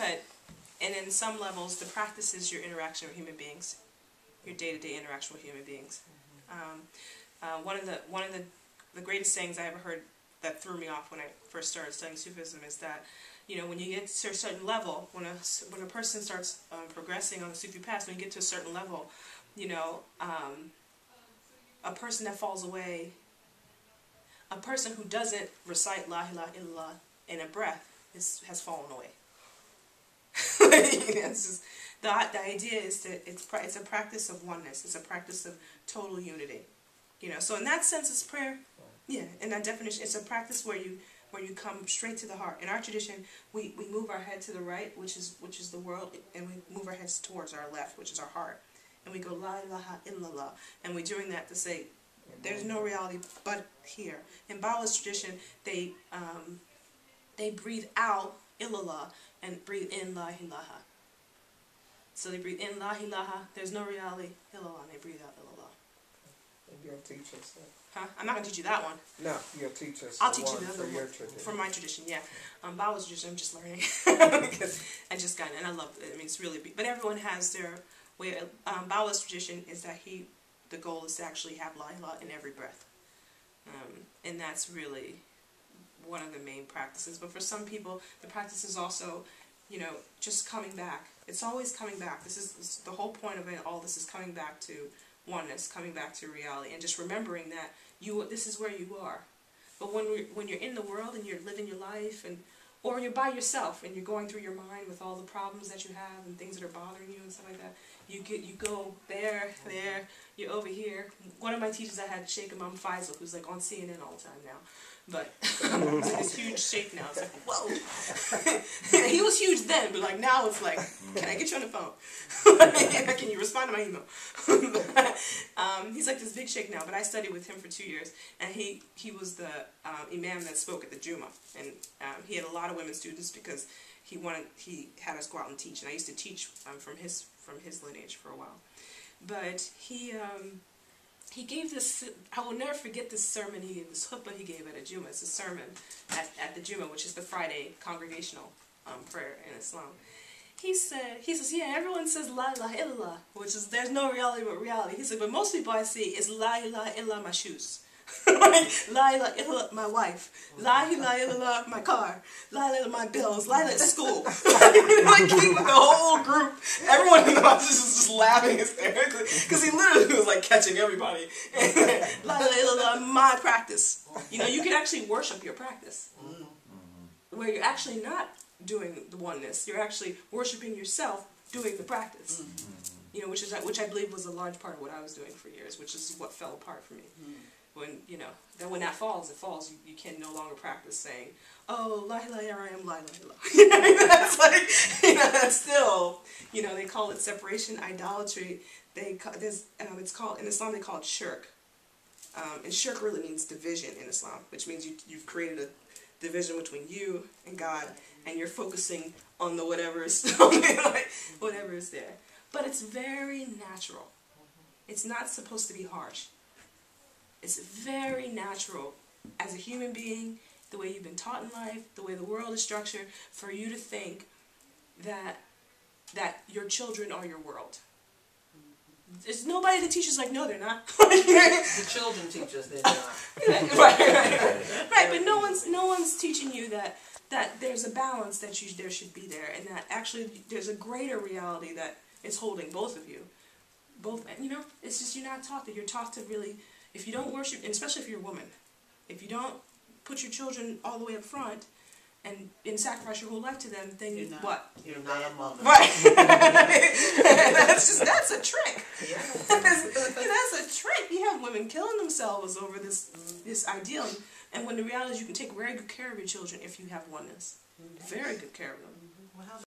And in some levels, the practice is your interaction with human beings, your day-to-day interaction with human beings. One of the greatest sayings I ever heard that threw me off when I first started studying Sufism is that, you know, when you get to a certain level, when a person starts progressing on the Sufi path, when you get to a certain level, you know, a person that falls away, a person who doesn't recite la ilaha illallah in a breath has fallen away. It's just, the idea is that it's a practice of oneness. It's a practice of total unity. You know, so in that sense, it's prayer. Yeah, in that definition, it's a practice where you come straight to the heart. In our tradition, we move our head to the right, which is the world, and we move our heads towards our left, which is our heart, and we go la ilaha illallah, and we're doing that to say there's no reality but here. In Bawa's tradition, they breathe out illallah and breathe in la ilaha. So they breathe in la ilaha, there's no reality, illallah, and they breathe out illallah. Maybe you'll teach us that. Huh? I'm not going to teach you that one. No, you'll teach us. I'll teach you the other one from my tradition, yeah. Bawa's tradition, I'm just learning. Because I just got it, and I love it. I mean, it's really big. But everyone has their way. Bawa's tradition is that the goal is to actually have la ilaha in every breath. And that's really one of the main practices. But for some people, the practice is also, you know, just coming back. It's always coming back. This is the whole point of it. All this is coming back to oneness, coming back to reality, and just remembering that this is where you are. But when you're in the world and you're living your life, or you're by yourself and you're going through your mind with all the problems that you have and things that are bothering you and stuff like that, you go there, you're over here. One of my teachers, I had Sheikh Imam Faisal, who's like on CNN all the time now. But he's like this huge sheikh now. It's like, whoa. He was huge then, but like now it's like, can I get you on the phone? Can you respond to my email? He's like this big sheikh now, but I studied with him for 2 years, and he was the imam that spoke at the Juma, and he had a lot of women students because he had us go out and teach, and I used to teach from his lineage for a while. But he gave this, I will never forget this sermon he gave, this khutbah he gave at a Juma. It's a sermon at the Juma, which is the Friday congregational prayer in Islam. He says, yeah, everyone says la ilaha illallah, which is, there's no reality but reality. He said, but most people I see is la ilaha illallah my shoes. La ilaha illallah my wife. La ilaha illallah my car. La ilaha my bills. La ilaha school. Like the whole group, everyone in the office is just laughing hysterically because he literally was like catching everybody. La ilaha illallah my practice. You know, you can actually worship your practice, where you're actually not doing the oneness. You're actually worshiping yourself doing the practice. You know, which I believe was a large part of what I was doing for years, which is what fell apart for me. When, you know, then when that falls, it falls. You can no longer practice saying, oh, la ilaha I am, la ilaha illallah. You know, that's like, you know, that's still, you know, they call it separation, idolatry. It's called, in Islam they call it shirk. And shirk really means division in Islam, which means you've created a division between you and God, and you're focusing on the whatever is there. But it's very natural. It's not supposed to be harsh. It's very natural as a human being, the way you've been taught in life, the way the world is structured, for you to think that your children are your world. There's nobody that teaches like, no, they're not. The children teach us they're not. Right, but no one's teaching you that there's a balance that there should be there, and that actually there's a greater reality that is holding both of you. You know, it's just you're not taught that. You're taught to really, if you don't worship, and especially if you're a woman, if you don't put your children all the way up front and sacrifice your whole life to them, then what? You're not a mother. Right. that's a trick. Yeah. That's a trick. You have women killing themselves over this ideal, and when the reality is you can take very good care of your children if you have oneness. Very good care of them. Well,